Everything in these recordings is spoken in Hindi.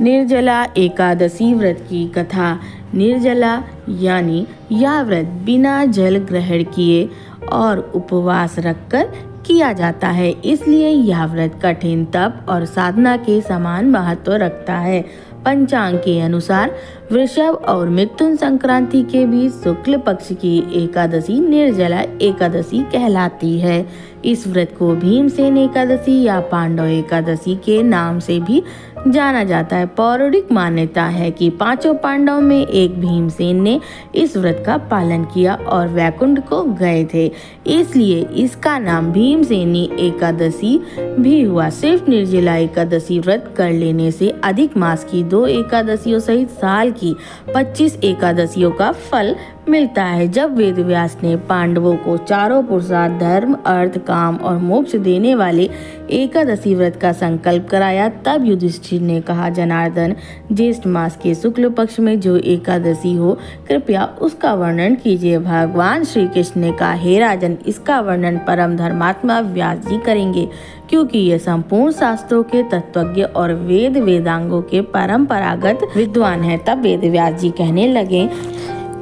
निर्जला एकादशी व्रत की कथा। निर्जला यानी यह व्रत बिना जल ग्रहण किए और उपवास रखकर किया जाता है, इसलिए यह व्रत कठिन तप और साधना के समान महत्व रखता है। पंचांग के अनुसार वृषभ और मिथुन संक्रांति के बीच शुक्ल पक्ष की एकादशी निर्जला एकादशी कहलाती है। इस व्रत को भीमसेन एकादशी या पांडव एकादशी के नाम से भी जाना जाता है। पौराणिक मान्यता है कि पांचों पांडव में एक भीमसेन ने इस व्रत का पालन किया और वैकुंठ को गए थे, इसलिए इसका नाम भीमसेनी एकादशी भी हुआ। सिर्फ निर्जला एकादशी व्रत कर लेने से अधिक मास की 2 एकादशियों सहित साल की 25 एकादशियों का फल मिलता है। जब वेद व्यास ने पांडवों को चारों पुरुषार्थ धर्म, अर्थ, काम और मोक्ष देने वाले एकादशी व्रत का संकल्प कराया, तब युधिष्ठिर ने कहा, जनार्दन, ज्येष्ठ मास के शुक्ल पक्ष में जो एकादशी हो, कृपया उसका वर्णन कीजिए। भगवान श्री कृष्ण ने कहा, हे राजन, इसका वर्णन परम धर्मात्मा व्यास जी करेंगे, क्योंकि ये संपूर्ण शास्त्रों के तत्वज्ञ और वेद वेदांगों के परंपरागत विद्वान हैं। तब वेद व्यास जी कहने लगे,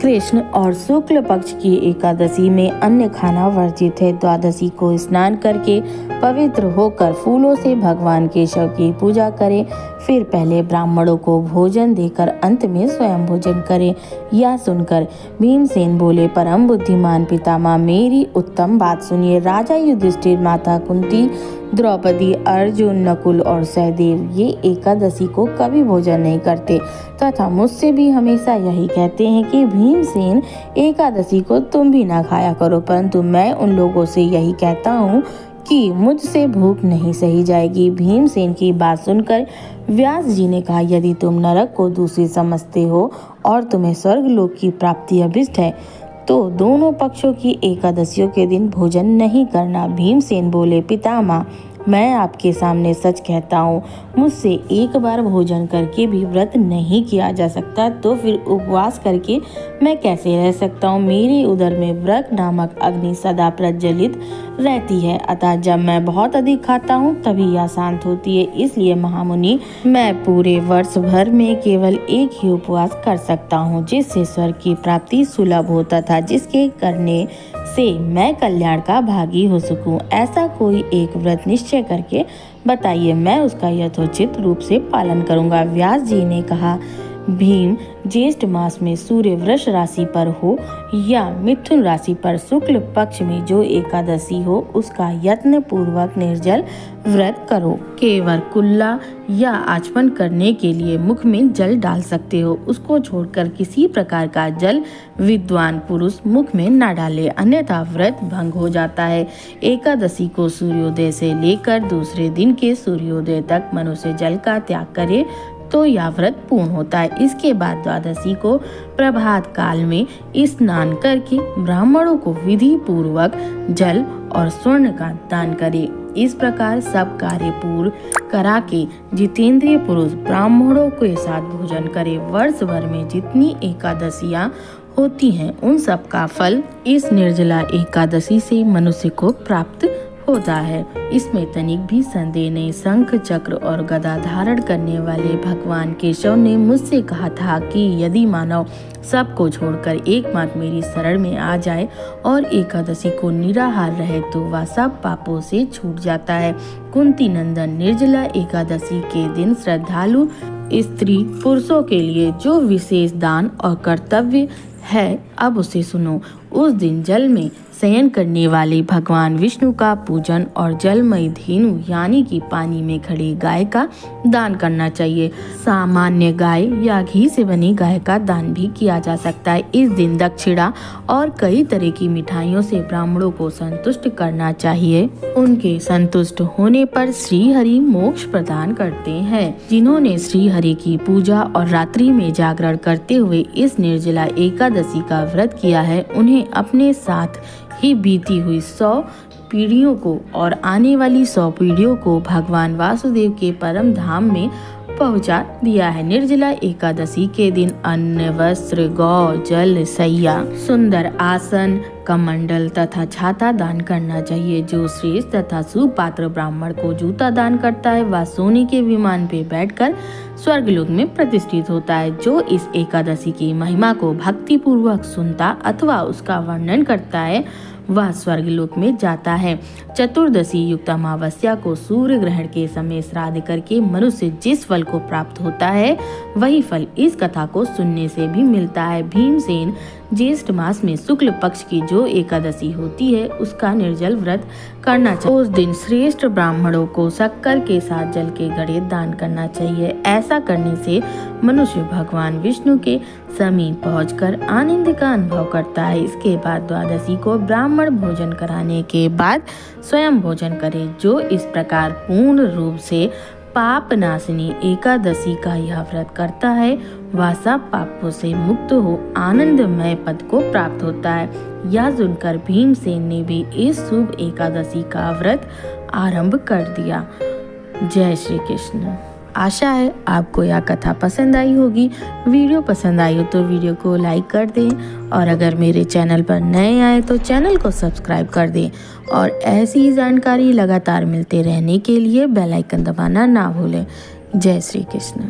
कृष्ण और शुक्ल पक्ष की एकादशी में अन्न खाना वर्जित है। द्वादशी को स्नान करके पवित्र होकर फूलों से भगवान केशव की पूजा करें, फिर पहले ब्राह्मणों को भोजन देकर अंत में स्वयं भोजन करें। यह सुनकर भीमसेन बोले, परम बुद्धिमान पितामह, मेरी उत्तम बात सुनिए। राजा युधिष्ठिर, माता कुंती, द्रौपदी, अर्जुन, नकुल और सहदेव ये एकादशी को कभी भोजन नहीं करते तथा मुझसे भी हमेशा यही कहते हैं कि भीमसेन एकादशी को तुम भी ना खाया करो, परंतु मैं उन लोगों से यही कहता हूँ कि मुझसे भूख नहीं सही जाएगी। भीमसेन की बात सुनकर व्यास जी ने कहा, यदि तुम नरक को दूषित समझते हो और तुम्हें स्वर्गलोक की प्राप्ति अभिष्ट है, तो दोनों पक्षों की एकादशियों के दिन भोजन नहीं करना। भीमसेन बोले, पितामह, मैं आपके सामने सच कहता हूँ, मुझसे एक बार भोजन करके भी व्रत नहीं किया जा सकता, तो फिर उपवास करके मैं कैसे रह सकता हूँ। मेरे उदर में व्रत नामक अग्नि सदा प्रज्वलित रहती है, अतः जब मैं बहुत अधिक खाता हूँ तभी यह शांत होती है। इसलिए महामुनि, मैं पूरे वर्ष भर में केवल एक ही उपवास कर सकता हूँ, जिससे स्वर्ग की प्राप्ति सुलभ हो तथा जिसके करने से मैं कल्याण का भागी हो सकूं। ऐसा कोई एक व्रत निश्चय करके बताइए, मैं उसका यथोचित रूप से पालन करूंगा। व्यास जी ने कहा, भीम, ज्येष्ठ मास में सूर्य वृष राशि पर हो या मिथुन राशि पर शुक्ल पक्ष में जो एकादशी हो, उसका यत्न पूर्वक निर्जल व्रत करो। केवल कुल्ला या आचमन करने के लिए मुख में जल डाल सकते हो, उसको छोड़कर किसी प्रकार का जल विद्वान पुरुष मुख में न डाले, अन्यथा व्रत भंग हो जाता है। एकादशी को सूर्योदय से लेकर दूसरे दिन के सूर्योदय तक मनुष्य जल का त्याग करे तो यह व्रत पूर्ण होता है। इसके बाद द्वादशी को प्रभात काल में स्नान करके ब्राह्मणों को विधि पूर्वक जल और स्वर्ण का दान करे। इस प्रकार सब कार्य पूर्ण करा के जितेंद्रिय पुरुष ब्राह्मणों के साथ भोजन करे। वर्ष भर में जितनी एकादशियां होती हैं, उन सब का फल इस निर्जला एकादशी से मनुष्य को प्राप्त होता है। इसमें तनिक भी संदेह नहीं। शंख, चक्र और गदा धारण करने वाले भगवान केशव ने मुझसे कहा था कि यदि मानव सबको छोड़कर एकमात्र मेरी शरण में आ जाए और एकादशी को निराहार रहे तो वह सब पापों से छूट जाता है। कुंती नंदन, निर्जला एकादशी के दिन श्रद्धालु स्त्री पुरुषों के लिए जो विशेष दान और कर्तव्य है, अब उसे सुनो। उस दिन जल में शयन करने वाले भगवान विष्णु का पूजन और जलमयी धेनु यानी कि पानी में खड़ी गाय का दान करना चाहिए। सामान्य गाय या घी से बनी गाय का दान भी किया जा सकता है। इस दिन दक्षिणा और कई तरह की मिठाइयों से ब्राह्मणों को संतुष्ट करना चाहिए। उनके संतुष्ट होने पर श्री हरि मोक्ष प्रदान करते हैं। जिन्होंने श्री हरि की पूजा और रात्रि में जागरण करते हुए इस निर्जला एकादशी का व्रत किया है, उन्हें अपने साथ ही बीती हुई 100 पीढ़ियों को और आने वाली 100 पीढ़ियों को भगवान वासुदेव के परम धाम में पहुंचा दिया है। निर्जला एकादशी के दिन अन्न, वस्त्र, गौ, जल, सैया, सुंदर आसन, कमंडल तथा छाता दान करना चाहिए। जो श्रेष्ठ तथा सुपात्र ब्राह्मण को जूता दान करता है वह सोने के विमान पे बैठकर स्वर्गलोक में प्रतिष्ठित होता है। जो इस एकादशी की महिमा को भक्ति पूर्वक सुनता अथवा उसका वर्णन करता है वह स्वर्गलोक में जाता है। चतुर्दशी युक्त अमावस्या को सूर्य ग्रहण के समय श्राद्ध करके मनुष्य जिस फल को प्राप्त होता है वही फल इस कथा को सुनने से भी मिलता है। भीमसेन ज्येष्ठ मास में शुक्ल पक्ष की जो एकादशी होती है उसका निर्जल व्रत करना चाहिए। उस दिन श्रेष्ठ ब्राह्मणों को शक्कर के साथ जल के घड़े दान करना चाहिए। ऐसा करने से मनुष्य भगवान विष्णु के समीप पहुंचकर आनंद का अनुभव करता है। इसके बाद द्वादशी को ब्राह्मण भोजन कराने के बाद स्वयं भोजन करे। जो इस प्रकार पूर्ण रूप से पाप नाशिनी एकादशी का यह व्रत करता है वह सब पापों से मुक्त हो आनंदमय पद को प्राप्त होता है। यह सुनकर भीमसेन ने भी इस शुभ एकादशी का व्रत आरंभ कर दिया। जय श्री कृष्ण। आशा है आपको यह कथा पसंद आई होगी। वीडियो पसंद आई हो तो वीडियो को लाइक कर दें और अगर मेरे चैनल पर नए आए तो चैनल को सब्सक्राइब कर दें और ऐसी ही जानकारी लगातार मिलते रहने के लिए बेल आइकन दबाना ना भूलें। जय श्री कृष्ण।